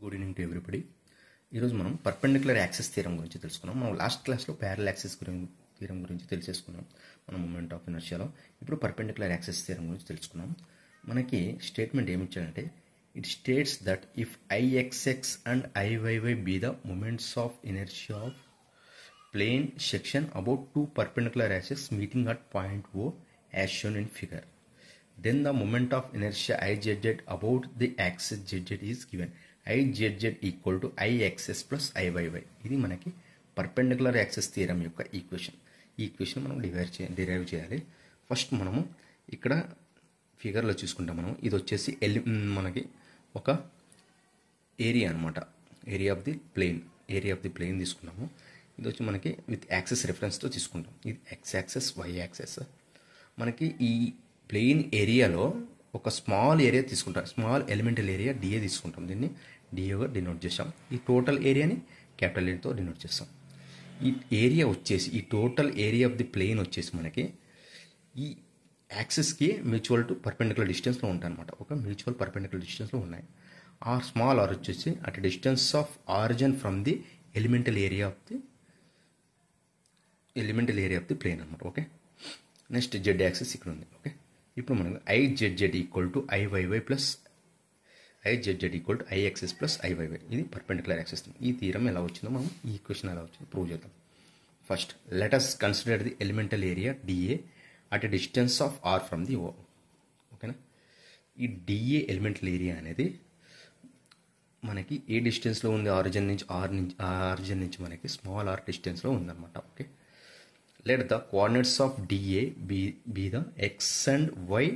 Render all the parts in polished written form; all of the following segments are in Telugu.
Good evening to everybody. ఈరోజు మనం పర్పెండిక్యులర్ యాక్సిస్ థీరం గురించి తెలుసుకున్నాం. మనం లాస్ట్ క్లాస్లో ప్యారల్ యాక్సిస్ థీరం గురించి తెలిసేసుకున్నాం మన మూమెంట్ ఆఫ్ ఇనర్షియాలో. ఇప్పుడు పర్పెండిక్యులర్ యాక్సిస్ థీరం గురించి తెలుసుకున్నాం. మనకి స్టేట్మెంట్ ఏమి ఇచ్చాడంటే, it states that if Ixx and Iyy be the moments of inertia of plane section about two perpendicular axes meeting at point O as shown in figure, then the moment of inertia IZZ about the axis ZZ is given. IZZ equal to IXS plus IYY. ఇది మనకి పర్పెండిక్యులర్ యాక్సిస్ థియరం యొక్క ఈక్వేషన్. ఈ ఈక్వేషన్ మనం డిరైవ్ చేయాలి. ఫస్ట్ మనము ఇక్కడ ఫిగర్లో చూసుకుంటాం. మనం ఇది వచ్చేసి మనకి ఒక ఏరియా అనమాట. ఏరియా ఆఫ్ ది ప్లేన్ తీసుకున్నాము. ఇది వచ్చి మనకి విత్ యాక్సెస్ రెఫరెన్స్తో తీసుకుంటాం. ఇది ఎక్స్ యాక్సెస్, వై యాక్సెస్. మనకి ఈ ప్లెయిన్ ఏరియాలో ఒక స్మాల్ ఏరియా తీసుకుంటాం. స్మాల్ ఎలిమెంటల్ ఏరియా డిఏ తీసుకుంటాం. దీన్ని డిఏగా డినోట్ చేస్తాం. ఈ టోటల్ ఏరియాని క్యాపిటల్ ఏతో డినోట్ చేస్తాం. ఈ ఏరియా వచ్చేసి, ఈ total area of the plain వచ్చేసి మనకి ఈ యాక్సెస్కి మ్యూచువల్ టు పర్పెండిక్యులర్ డిస్టెన్స్లో ఉంటాయి అనమాట. ఒక మ్యూచువల్ పర్పెండిక్యులర్ డిస్టెన్స్లో ఉన్నాయి. ఆర్ స్మాల్ ఆర్ వచ్చేసి at distance of origin from the elemental area of the plane అనమాట. ఓకే, నెక్స్ట్ జెడ్ యాక్సిస్ ఇక్కడ ఉంది. ఓకే, ఇప్పుడు మనకు IZZ equal to IYY plus IZZ equal to IXX plus IYY. ఇది పర్పెండిక్యులర్ యాక్సిస్. ఈ థీరం ఎలా వచ్చిందో మనం ఈ ఈక్వేషన్ ఎలా వచ్చిందో ప్రూవ్ చేద్దాం. First let us consider the elemental area DA at a distance of R from the ఓ. ఓకేనా, ఈ డిఏ ఎలిమెంటల్ ఏరియా అనేది మనకి ఏ డిస్టెన్స్లో ఉంది? ఆరిజిన్ నుంచి మనకి స్మాల్ ఆర్ డిస్టెన్స్లో ఉందన్నమాట. Okay, let the coordinates of dA be the x and y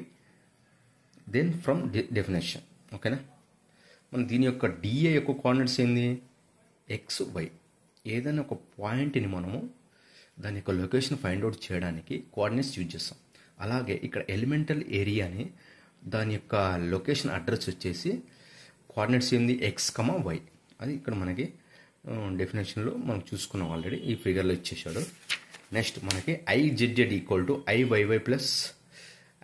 then from definition. ఓకేనా, మనం దీని యొక్క dA యొక్క కోఆర్డినేట్స్ ఏంది? X, y. ఏదైనా ఒక పాయింట్ని మనము దాని యొక్క లొకేషన్ ఫైండ్ అవుట్ చేయడానికి కోఆర్డినేట్స్ యూజ్ చేస్తాం. అలాగే ఇక్కడ ఎలిమెంటల్ ఏరియాని దాని యొక్క లొకేషన్ అడ్రస్ వచ్చేసి కోఆర్డినేట్స్ ఏంది? X, y. అది ఇక్కడ మనకి డెఫినేషన్లో మనం చూసుకున్నాం ఆల్రెడీ. ఈ ఫిగర్లో ఇచ్చేసాడు. నెక్స్ట్ మనకి IZZ equal to IYY plus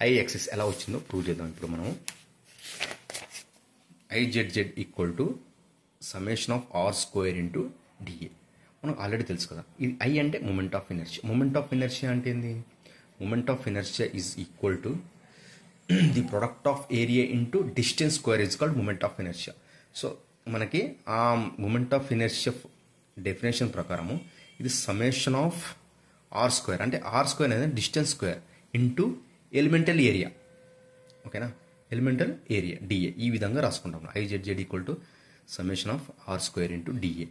IXX ఎలా వచ్చిందో ప్రూవ్ చేద్దాం. ఇప్పుడు మనం IZZ equal to summation of R square into DA. మనకు ఆల్రెడీ తెలుసు కదా. ఇది ఐ అంటే moment of inertia. Moment of inertia అంటే ఏంది? Moment of inertia is equal to the product of area into distance square is called moment of inertia. So మనకి ఆ మూమెంట్ ఆఫ్ ఇనర్షియా డెఫినేషన్ ప్రకారము ఇది సమ్మేషన్ ఆఫ్ ఆర్ స్క్వేర్, అంటే ఆర్ స్క్వేర్ అనేది distance square into elemental area. ఓకేనా, ఎలిమెంటల్ ఏరియా డిఏ. ఈ విధంగా రాసుకుంటాం. IZZ equal to summation of R square into DA.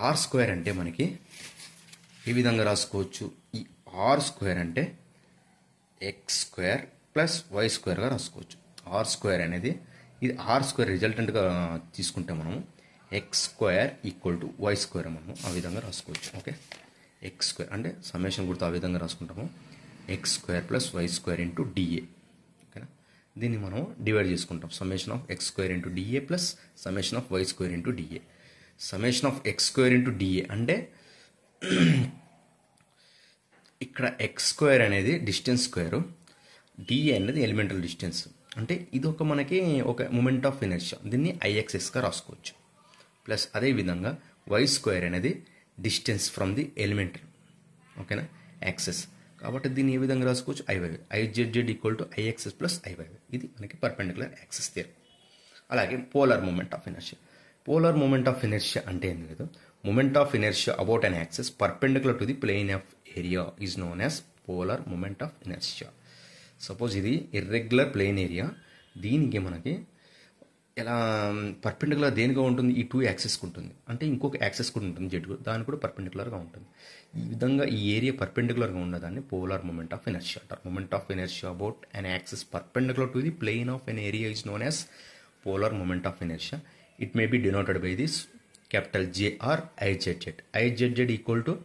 R square అంటే మనకి ఈ విధంగా రాసుకోవచ్చు. ఈ ఆర్ స్క్వేర్ అంటే ఎక్స్ స్క్వేర్ ప్లస్ వై స్క్వేర్గా రాసుకోవచ్చు. ఆర్ స్క్వేర్ అనేది ఇది ఆర్ స్క్వేర్ రిజల్టెంట్గా తీసుకుంటే మనము X square equal to Y square మనము ఆ విధంగా రాసుకోవచ్చు. ఓకే, ఎక్స్ స్క్వేర్ అంటే సమ్మేషన్ గుర్తు ఆ విధంగా రాసుకుంటాము. X square plus Y square into DA. ఓకేనా, దీన్ని మనం డివైడ్ చేసుకుంటాం. Summation of X square into DA plus summation of Y square into DA. Summation of X square into DA అంటే ఇక్కడ ఎక్స్ స్క్వేర్ అనేది డిస్టెన్స్ స్క్వేర్, డిఏ అనేది ఎలిమెంటల్ డిస్టెన్స్. అంటే ఇది మనకి ఒక మూమెంట్ ఆఫ్ ఇనర్షియా. దీన్ని ఐఎక్స్ఎస్గా రాసుకోవచ్చు. ప్లస్ అదేవిధంగా వై స్క్వేర్ అనేది డిస్టెన్స్ ఫ్రమ్ ది ఎలిమెంట్. ఓకేనా, యాక్సెస్. కాబట్టి దీన్ని ఏ విధంగా రాసుకోవచ్చు? IYY. IZZ equal to IXX plus IYY. ఇది మనకి పర్పెండిక్యులర్ యాక్సిస్ థియరీ. అలాగే polar moment of inertia. Polar moment of inertia అంటే ఏం లేదు. Moment of inertia about an axis perpendicular to the plane of area is known as polar moment of inertia. Suppose ఇది ఇర్రెగ్యులర్ ప్లేన్ ఏరియా. దీనికి మనకి ఎలా పర్పెండిక్యులర్ దేనిగా ఉంటుంది? ఈ టూ యాక్సెస్కి ఉంటుంది. అంటే ఇంకొక యాక్సెస్ కూడా ఉంటుంది జెడ్, దాని కూడా పర్పెండిక్యులర్గా ఉంటుంది. ఈ విధంగా ఈ ఏరియా పర్పెండిక్యులర్గా ఉన్నదాన్ని పోలార్ మూమెంట్ ఆఫ్ ఇనర్షియా అంటారు. Moment of inertia about an axis perpendicular to the plane of an area is known as polar moment of inertia. It may be denoted by this capital J or IZZ. IZZ equal to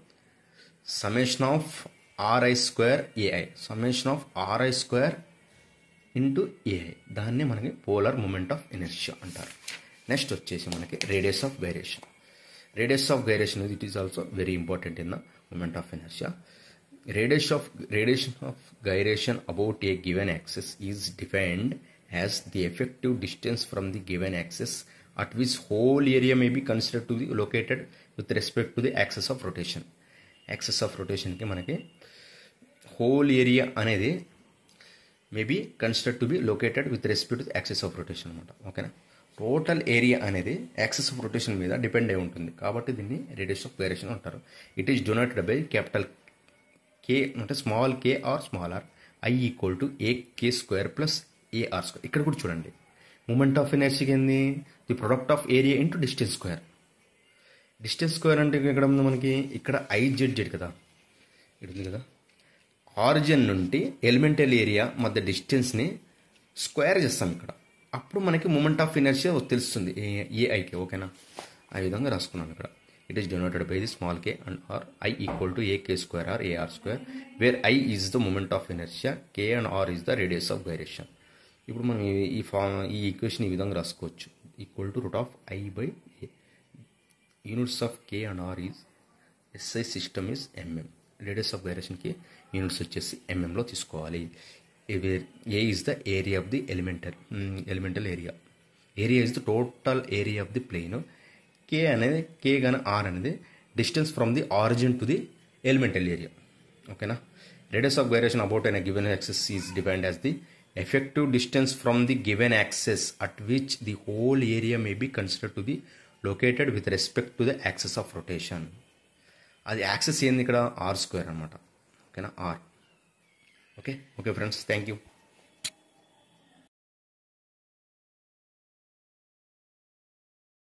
summation of RI square AI. Summation of RI square into AI. దాన్ని మనకి పోలార్ మూమెంట్ ఆఫ్ ఇనర్షియా అంటారు. నెక్స్ట్ వచ్చేసి మనకి radius of gyration. Radius of gyration it is also very important in the moment of inertia. Radiation of gyration about a given axis is defined as the effective distance from the given axis at which whole area may be considered to be located with respect to the axis of rotation. Axis of rotation కి మనకి whole area అనేది may be considered to be located with respect to axis of rotation అనమాట. ఓకేనా. టోటల్ ఏరియా అనేది యాక్సిస్ ఆఫ్ రొటేషన్ మీద డిపెండ్ అయి ఉంటుంది కాబట్టి దీన్ని రేడియస్ ఆఫ్ వేరియేషన్ అంటారు. It is denoted by capital K అంటే small K or small R I equal to AK square plus AR square. ఇక్కడ కూడా చూడండి మూమెంట్ ఆఫ్ ఇనర్షియాకి ఏంది the product of area into distance square. Distance square అంటే ఇక్కడ ఉంది మనకి ఇక్కడ IZ కదా ఇక్కడ ఉంది కదా. ఆరిజిన్ నుండి ఎలిమెంటల్ ఏరియా మధ్య డిస్టెన్స్ని స్క్వేర్ చేస్తాం ఇక్కడ. అప్పుడు మనకి మూమెంట్ ఆఫ్ ఇనర్షియా తెలుస్తుంది ఏఐకి. ఓకేనా. ఆ విధంగా రాసుకున్నాను ఇక్కడ. It is denoted by the small K and R I equal to AK square or AR square where I is the moment of inertia, K and R is the radius of gyration. ఇప్పుడు మనం ఈ ఈక్వేషన్ ఈ విధంగా రాసుకోవచ్చు. Equal to root of I by A. Units of K and R is SI system is MM. Radius of గైరేషన్కి యూనిట్స్ వచ్చేసి ఎంఎంలో తీసుకోవాలి. A is the area of the elemental area. Area is the total area of the plane. K అనేది కే కానీ ఆర్ అనేది distance from the origin to the elemental area. ఓకేనా. Radius of gyration about an given axis is defined as the effective distance from the given axis at which the whole area may be considered to the located with respect to the axis of rotation. అది యాక్సెస్ ఏంది ఇక్కడ R స్క్వేర్ అనమాట. ఓకేనా. R. Okay friends, thank you.